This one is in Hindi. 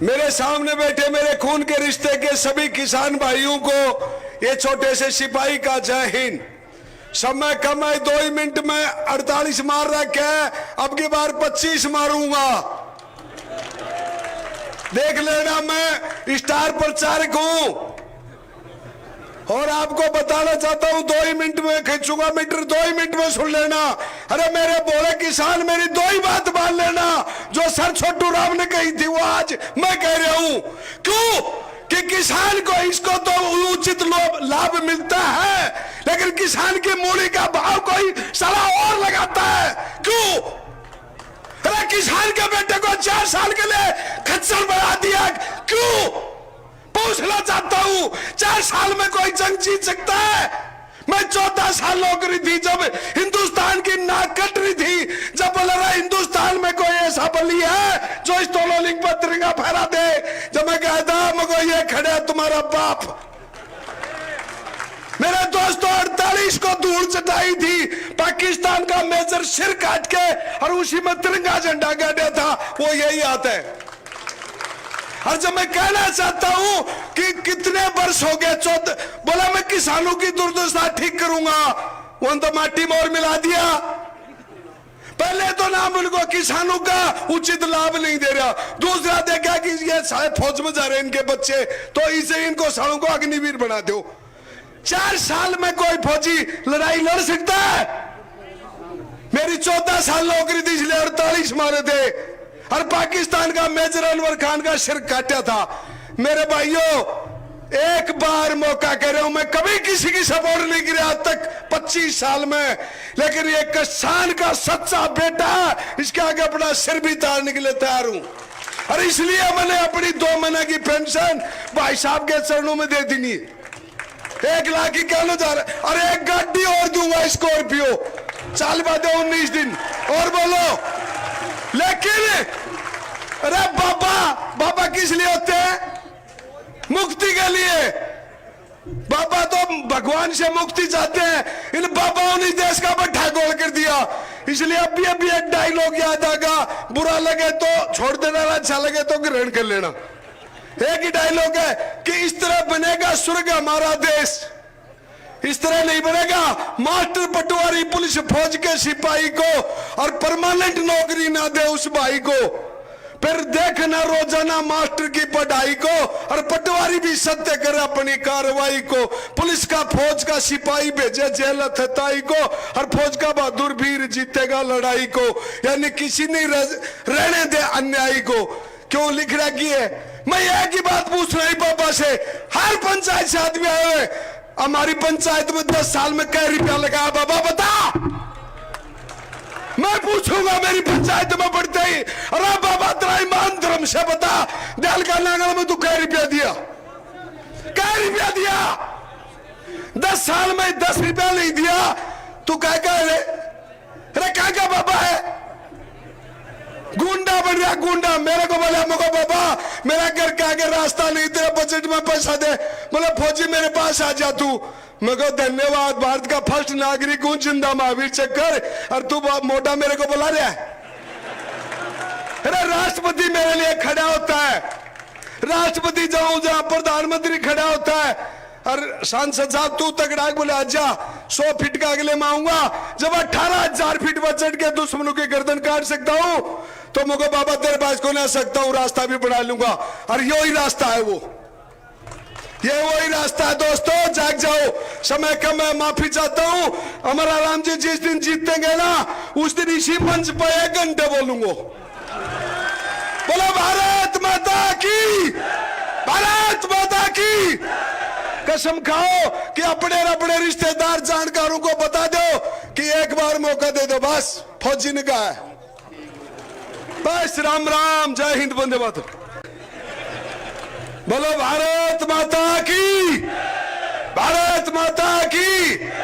मेरे सामने बैठे मेरे खून के रिश्ते के सभी किसान भाइयों को ये छोटे से सिपाही का जय हिंद। समय कम है, 2 ही मिनट में 48 मार रखे है, अब की बार 25 मारूंगा। देख लेना, मैं स्टार प्रचारक हूं और आपको बताना चाहता हूं 2 ही मिनट में खींचूंगा मीटर, 2 ही मिनट में सुन लेना। अरे मेरे बोले किसान, मेरी 2 ही बात मान लेना। जो सर छोटू राम ने कही थी वो आज मैं कह रहा हूं। क्यों? कि किसान को इसको तो उचित लाभ मिलता है, लेकिन किसान की मूली का भाव कोई साला और लगाता है। क्यों? अरे किसान के बेटे को 4 साल के लिए खच्चर बना दिया। क्यों? पूछना चाहता हूं, 4 साल में कोई जंग जीत सकता है? मैं 14 साल नौकरी थी जब हिंदुस्तान की नाक कट रही थी, जब बोला रहा हिंदुस्तान में कोई ऐसा बली है जो इस तोलो लिंग पर तिरंगा फहरा दे। जब मैं कहता मगो ये खड़ा तुम्हारा बाप। मेरे दोस्तों 48 को धूल चटाई थी, पाकिस्तान का मेजर सिर काट के और उसी में तिरंगा झंडा गाड़ा था, वो यही आता है। और जब मैं कहना चाहता हूं कि कितने वर्ष हो गए, 14 बोला मैं किसानों की दुर्दशा ठीक करूंगा, वो तो माटी में और मिला दिया। पहले तो नाम उनको किसानों का उचित लाभ नहीं दे रहा, दूसरा देखा कि ये शायद फौज में जा रहे इनके बच्चे, तो इसे इनको सालों को अग्निवीर बना दो। 4 साल में कोई फौजी लड़ाई लड़ सकता है? मेरी 14 साल नौकरी थी इसलिए 48 मारे थे और पाकिस्तान का मेजर अनवर खान का सिर काटा था। मेरे भाइयों, एक बार मौका कह रहा हूं, मैं कभी किसी की सपोर्ट नहीं किया आज तक 25 साल में, लेकिन ये किसान का सच्चा बेटा, इसके आगे अपना सिर भी तारने के लिए तैयार हूं। और इसलिए मैंने अपनी 2 महीने की पेंशन भाई साहब के चरणों में दे दी। 1 लाख ही कहना जा रहा है, और एक गाड़ी और दूंगा स्कॉर्पियो, चाल बादे 19 दिन और बोलो। लेकिन अरे बाबा किस लिए होते हैं? मुक्ति के लिए। बाबा तो भगवान से मुक्ति चाहते हैं, इन बाबाओं ने देश का बट्ठा गोल कर दिया। इसलिए अभी एक डायलॉग याद आएगा, बुरा लगे तो छोड़ देना, अच्छा लगे तो ग्रहण कर लेना। एक ही डायलॉग है कि इस तरह बनेगा स्वर्ग हमारा देश, इस तरह नहीं बनेगा। मास्टर पटवारी पुलिस फौज के सिपाही को और परमानेंट नौकरी ना दे उस भाई को, फिर देखना रोजाना मास्टर की पढ़ाई को, और पटवारी भी सत्य करे अपनी कार्रवाई को। पुलिस का फौज का सिपाही भेजे जेल हत्याई को, और फौज का बहादुर वीर जीतेगा लड़ाई को। यानी किसी नहीं रहने दे अन्यायी को। क्यों लिख रखी है? मैं एक ही बात पूछ रहा हूं बाबा से, हर पंचायत से आदमी आए हुए, हमारी पंचायत में 10 साल में क्या रुपया लगा बाबा बता। मैं पूछूंगा मेरी पंचायत में बढ़ते ही, अरे बाबा तेरा ईमान धर्म से बता, दयाल का नांगल में तू क्या रुपया दिया? क्या रुपया दिया? 10 साल में 10 रुपया नहीं दिया, तू क्या कह रहे? अरे क्या बाबा है? गुंडा बन गया गुंडा। मेरे को बोला मगो बाबा मेरा घर के आगे रास्ता नहीं, तेरे बजट में पैसा दे। बोला फौजी मेरे पास आ जा तू। मगो धन्यवाद, भारत का फर्स्ट नागरिक हूं, जिंदा महावीर चक्कर, और तू मोटा मेरे को बुला रहा है। अरे राष्ट्रपति मेरे लिए खड़ा होता है, राष्ट्रपति जाऊं जहां प्रधानमंत्री खड़ा होता है, और सांसद साहब तू तगड़ा बोले आजा 100 फीट का अगले में आऊंगा। जब 18,000 फीट बजट के दुश्मनों की गर्दन काट सकता हूं, तो मुझे बाबा तेरे पास को ना सकता हूं, रास्ता भी बना लूंगा। और यही रास्ता है, ये वही रास्ता है। दोस्तों जाग जाओ, समय कम है, माफी चाहता हूं। हमारा राम जी जिस दिन जीतेंगे ना, उस दिन इसी मंच पर 1 घंटे बोलूंगा। बोलो भारत माता की, भारत माता की। कसम खाओ कि अपने रिश्तेदार जानकारों को बता दो कि एक बार मौका दे दो, बस। फौजी ने कहा है बस। राम राम, जय हिंद, वंदे मातरम। बोलो भारत माता की, भारत माता की।